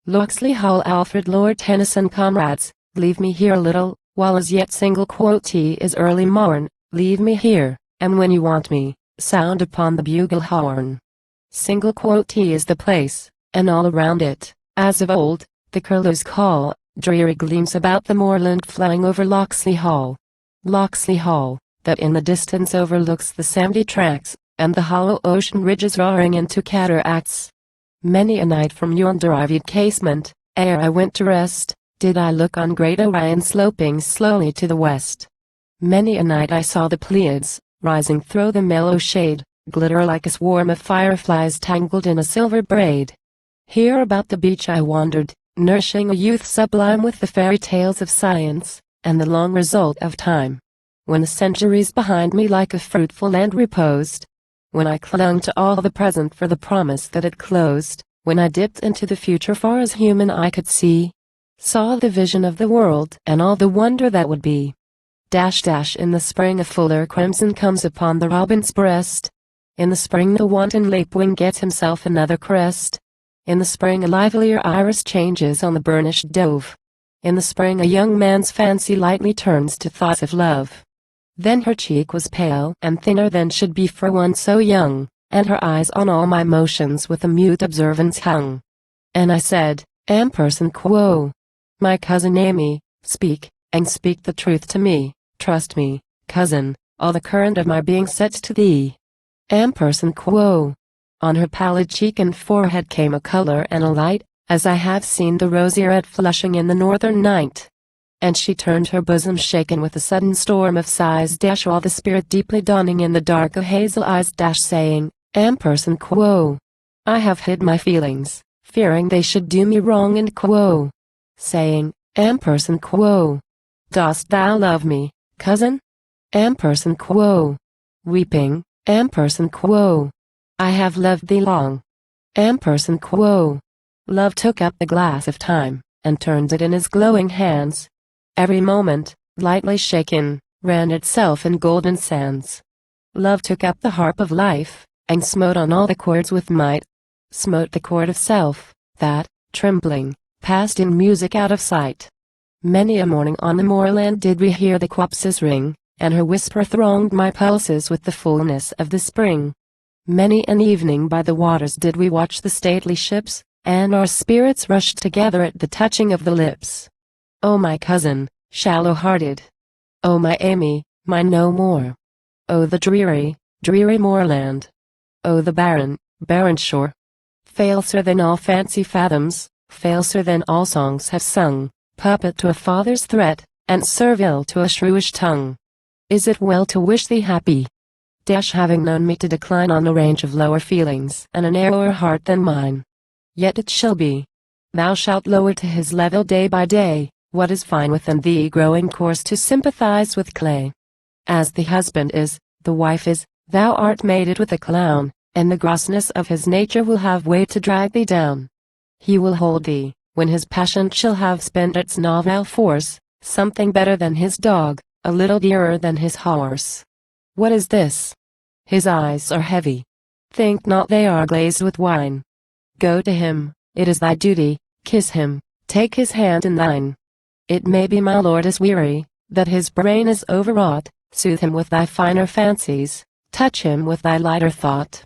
Locksley Hall, Alfred, Lord Tennyson. Comrades, leave me here a little, while as yet single. Tea is early morn, leave me here, and when you want me, sound upon the bugle horn. Single. Tea is the place, and all around it, as of old, the curlews call. Dreary gleams about the moorland flowing over Locksley Hall. Locksley Hall, that in the distance overlooks the sandy tracts, and the hollow ocean ridges roaring into cataracts. Many a night from yonder ivied casement, ere I went to rest, did I look on great Orion sloping slowly to the west. Many a night I saw the Pleiades, rising through the mellow shade, glitter like a swarm of fireflies tangled in a silver braid. Here about the beach I wandered, nourishing a youth sublime with the fairy tales of science, and the long result of time. When the centuries behind me like a fruitful land reposed, when I clung to all the present for the promise that it closed, when I dipped into the future far as human eye could see, saw the vision of the world and all the wonder that would be. In the spring a fuller crimson comes upon the robin's breast. In the spring the wanton lapwing gets himself another crest. In the spring a livelier iris changes on the burnished dove. In the spring a young man's fancy lightly turns to thoughts of love. Then her cheek was pale and thinner than should be for one so young, and her eyes on all my motions with a mute observance hung. And I said, quo, my cousin Amy, speak, and speak the truth to me, trust me, cousin, all the current of my being sets to thee. Quo. On her pallid cheek and forehead came a color and a light, as I have seen the rosy red flushing in the northern night. And she turned her bosom shaken with a sudden storm of sighs, while the spirit deeply dawning in the dark of hazel eyes, saying, quo. I have hid my feelings, fearing they should do me wrong, and quo. Saying, quo. Dost thou love me, cousin? Quo. Weeping, quo. I have loved thee long. Quo. Love took up the glass of time, and turned it in his glowing hands. Every moment, lightly shaken, ran itself in golden sands. Love took up the harp of life, and smote on all the chords with might. Smote the chord of self, that, trembling, passed in music out of sight. Many a morning on the moorland did we hear the copses ring, and her whisper thronged my pulses with the fullness of the spring. Many an evening by the waters did we watch the stately ships, and our spirits rushed together at the touching of the lips. O my cousin, shallow-hearted! O my Amy, my no more! O the dreary, dreary moorland! O the barren, barren shore! Falser than all fancy fathoms, falser than all songs have sung, puppet to a father's threat, and servile to a shrewish tongue. Is it well to wish thee happy? Having known me to decline on a range of lower feelings and a narrower heart than mine. Yet it shall be. Thou shalt lower to his level day by day what is fine within thee, growing coarse to sympathize with clay. As the husband is, the wife is, thou art mated with a clown, and the grossness of his nature will have weight to drag thee down. He will hold thee, when his passion shall have spent its novel force, something better than his dog, a little dearer than his horse. What is this? His eyes are heavy. Think not they are glazed with wine. Go to him, it is thy duty, kiss him, take his hand in thine. It may be my lord is weary, that his brain is overwrought, soothe him with thy finer fancies, touch him with thy lighter thought.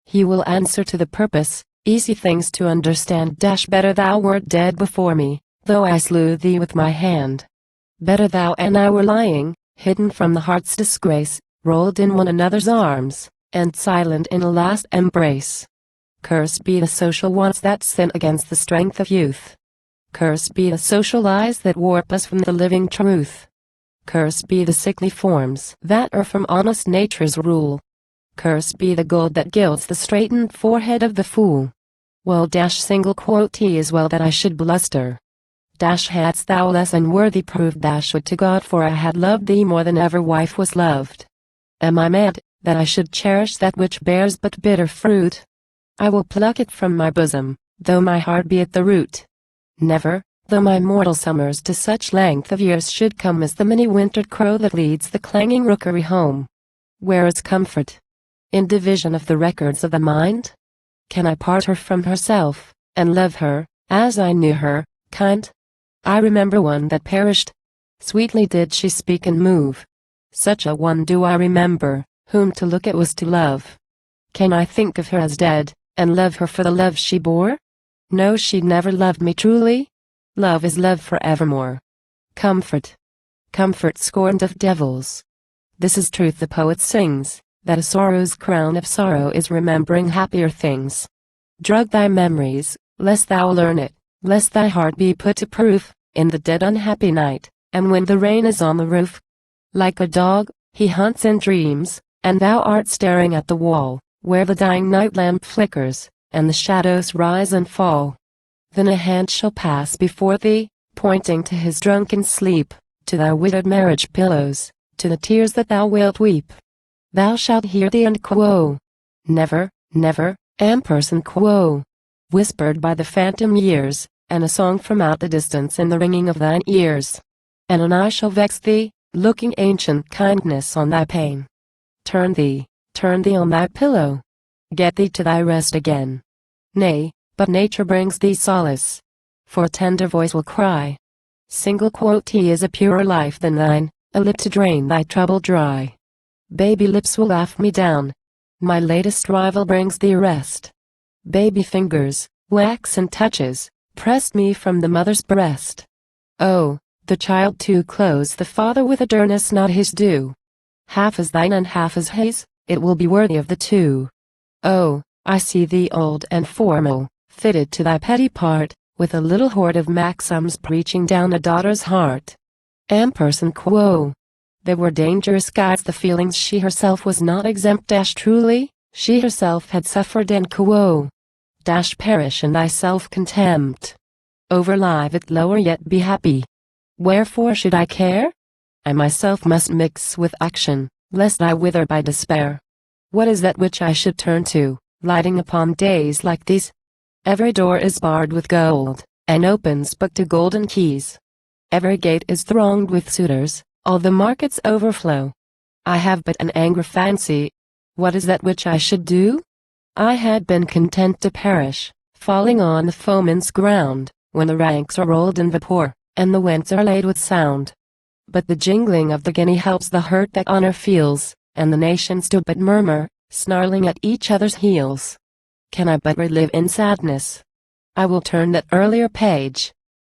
He will answer to the purpose, easy things to understand. Better thou wert dead before me, though I slew thee with my hand. Better thou and I were lying, hidden from the heart's disgrace, rolled in one another's arms, and silent in a last embrace. Cursed be the social wants that sin against the strength of youth. Cursed be the social lies that warp us from the living truth. Cursed be the sickly forms that are from honest nature's rule. Cursed be the gold that gilds the straightened forehead of the fool. Well, tea is well that I should bluster. Hadst thou less unworthy proved would to God, for I had loved thee more than ever wife was loved. Am I mad, that I should cherish that which bears but bitter fruit? I will pluck it from my bosom, though my heart be at the root. Never, though my mortal summers to such length of years should come as the many-wintered crow that leads the clanging rookery home. Where is comfort? In division of the records of the mind? Can I part her from herself, and love her, as I knew her, kind. I remember one that perished. Sweetly did she speak and move. Such a one do I remember, whom to look at was to love. Can I think of her as dead, and love her for the love she bore? No, she never loved me truly. Love is love forevermore. Comfort. Comfort scorned of devils. This is truth the poet sings, that a sorrow's crown of sorrow is remembering happier things. Drug thy memories, lest thou learn it, lest thy heart be put to proof, in the dead unhappy night, and when the rain is on the roof. Like a dog, he hunts in dreams, and thou art staring at the wall, where the dying night lamp flickers, and the shadows rise and fall. Then a hand shall pass before thee, pointing to his drunken sleep, to thy withered marriage pillows, to the tears that thou wilt weep. Thou shalt hear the end quo. Never, never, ampersand quo. Whispered by the phantom years, and a song from out the distance in the ringing of thine ears. And an eye shall vex thee, looking ancient kindness on thy pain. Turn thee on thy pillow. Get thee to thy rest again. Nay, but nature brings thee solace. For a tender voice will cry. Single quote he is a purer life than thine, a lip to drain thy trouble dry. Baby lips will laugh me down. My latest rival brings thee rest. Baby fingers, wax and touches, pressed me from the mother's breast. Oh, the child too clothes the father with a dearness not his due. Half is thine and half is his, it will be worthy of the two. Oh, I see thee old and formal, fitted to thy petty part, with a little hoard of maxims preaching down a daughter's heart. Ampersand quo. There were dangerous guides the feelings she herself was not exempt. Truly, she herself had suffered and quo. Perish in thy self-contempt. Overlive it lower yet be happy. Wherefore should I care? I myself must mix with action, lest I wither by despair. What is that which I should turn to, lighting upon days like these? Every door is barred with gold, and opens but to golden keys. Every gate is thronged with suitors, all the markets overflow. I have but an angry fancy. What is that which I should do? I had been content to perish, falling on the foeman's ground, when the ranks are rolled in vapor, and the wents are laid with sound. But the jingling of the guinea helps the hurt that honor feels, and the nations do but murmur, snarling at each other's heels. Can I but relive in sadness? I will turn that earlier page.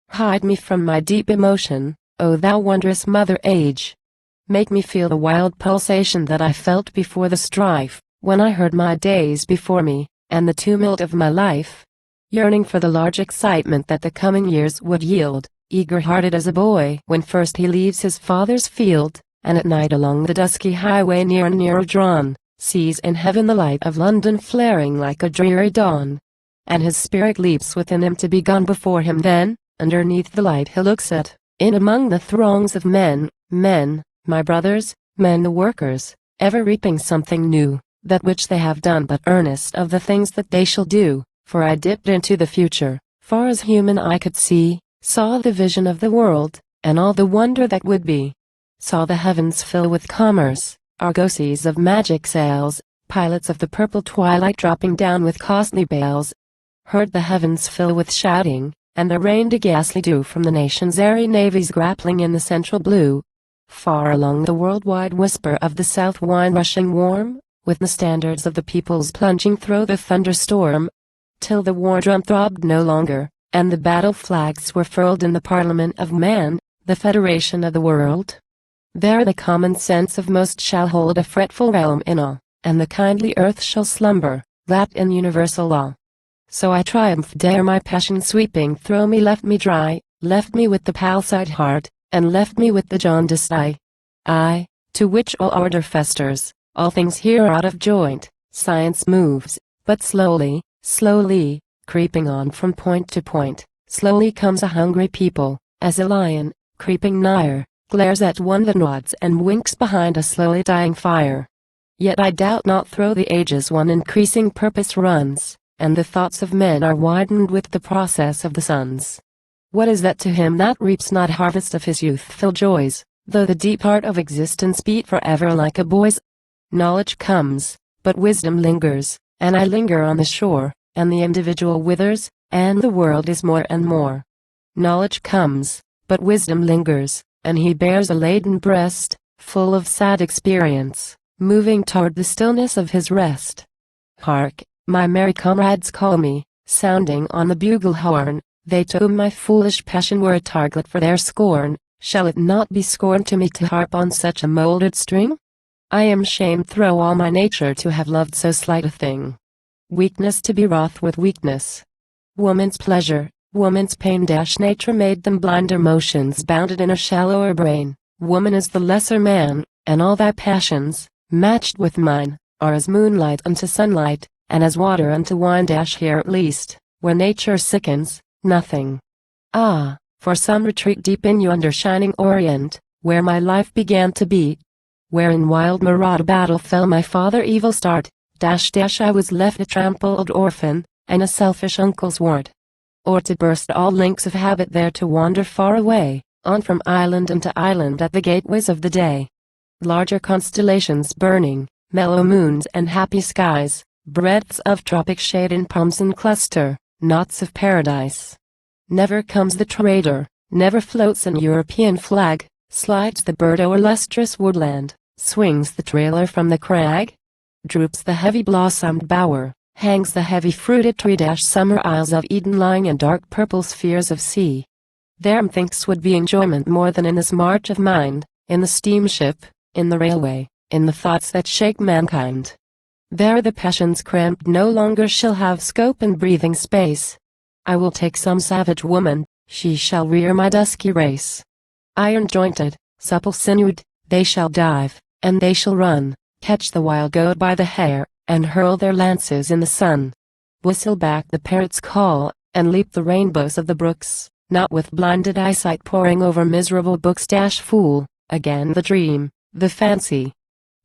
Hide me from my deep emotion, O thou wondrous mother age. Make me feel the wild pulsation that I felt before the strife, when I heard my days before me, and the tumult of my life. Yearning for the large excitement that the coming years would yield, eager-hearted as a boy when first he leaves his father's field, and at night along the dusky highway near and nearer drawn, sees in heaven the light of London flaring like a dreary dawn. And his spirit leaps within him to be gone before him then, underneath the light he looks at, in among the throngs of men, my brothers, men the workers, ever reaping something new, that which they have done but earnest of the things that they shall do, for I dipped into the future, far as human eye could see, saw the vision of the world, and all the wonder that would be. Saw the heavens fill with commerce, argosies of magic sails, pilots of the purple twilight dropping down with costly bales. Heard the heavens fill with shouting, and there rained a ghastly dew from the nation's airy navies grappling in the central blue. Far along the worldwide whisper of the south wind rushing warm, with the standards of the peoples plunging through the thunderstorm, till the war drum throbbed no longer, and the battle flags were furled in the Parliament of Man, the Federation of the World. There the common sense of most shall hold a fretful realm in awe, and the kindly earth shall slumber, lapped in universal law. So I triumphed ere my passion sweeping through me left me dry, left me with the palsied heart, and left me with the jaundiced eye. I, to which all ardor festers, all things here are out of joint, science moves, but slowly, slowly, creeping on from point to point, slowly comes a hungry people, as a lion, creeping nigher, glares at one that nods and winks behind a slowly dying fire. Yet I doubt not through the ages one increasing purpose runs, and the thoughts of men are widened with the process of the suns. What is that to him that reaps not harvest of his youthful joys, though the deep heart of existence beat forever like a boy's? Knowledge comes, but wisdom lingers, and I linger on the shore, and the individual withers, and the world is more and more. Knowledge comes, but wisdom lingers, and he bears a laden breast, full of sad experience, moving toward the stillness of his rest. Hark, my merry comrades call me, sounding on the bugle horn, they to whom my foolish passion were a target for their scorn. Shall it not be scorn to me to harp on such a molded string? I am shamed through all my nature to have loved so slight a thing. Weakness to be wroth with weakness. Woman's pleasure, woman's pain. Nature made them blinder motions bounded in a shallower brain. Woman is the lesser man, and all thy passions, matched with mine, are as moonlight unto sunlight, and as water unto wine. Here at least, where nature sickens, nothing. Ah, for some retreat deep in yonder shining orient, where my life began to beat, where in wild marauder battle fell my father evil starred. I was left a trampled orphan, and a selfish uncle's ward. Or to burst all links of habit there to wander far away, on from island unto island at the gateways of the day. Larger constellations burning, mellow moons and happy skies, breadths of tropic shade in palms in cluster, knots of paradise. Never comes the trader, never floats an European flag, slides the bird o'er lustrous woodland, swings the trailer from the crag. Droops the heavy blossomed bower, hangs the heavy fruited tree. Summer isles of Eden lying in dark purple spheres of sea. There methinks would be enjoyment more than in this march of mind, in the steamship, in the railway, in the thoughts that shake mankind. There the passions cramped no longer shall have scope and breathing space. I will take some savage woman, she shall rear my dusky race. Iron jointed, supple sinewed, they shall dive, and they shall run, catch the wild goat by the hair, and hurl their lances in the sun. Whistle back the parrot's call, and leap the rainbows of the brooks, not with blinded eyesight poring over miserable books. Fool, again the dream, the fancy.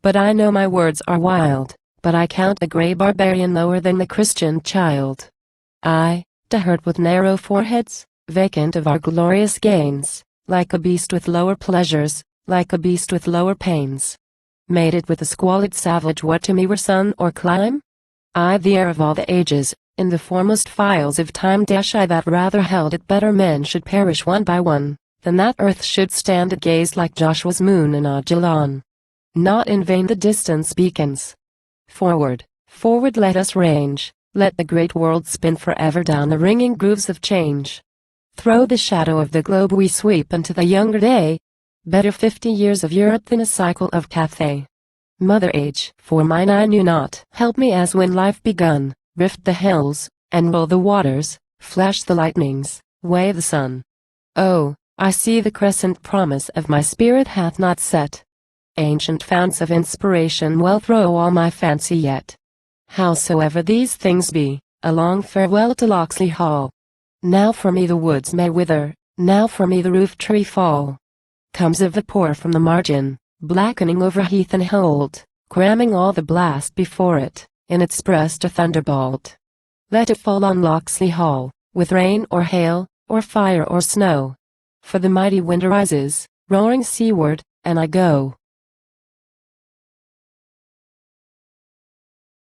But I know my words are wild, but I count the grey barbarian lower than the Christian child. I, to hurt with narrow foreheads, vacant of our glorious gains, like a beast with lower pleasures, like a beast with lower pains. Mated with a squalid savage, what to me were sun or clime? I, the heir of all the ages, in the foremost files of time. I that rather held it better men should perish one by one, than that earth should stand at gaze like Joshua's moon in Ajalon. Not in vain the distance beacons. Forward, forward let us range, let the great world spin forever down the ringing grooves of change. Through the shadow of the globe we sweep into the younger day. Better 50 years of Europe than a cycle of Cathay. Mother age, for mine I knew not. Help me as when life begun, rift the hills, and roll the waters, flash the lightnings, weigh the sun. Oh, I see the crescent promise of my spirit hath not set. Ancient founts of inspiration well throw all my fancy yet. Howsoever these things be, a long farewell to Locksley Hall. Now for me the woods may wither, now for me the roof tree fall. Comes a vapor from the margin, blackening over heath and hold, cramming all the blast before it, in its breast a thunderbolt. Let it fall on Locksley Hall, with rain or hail, or fire or snow. For the mighty wind rises, roaring seaward, and I go.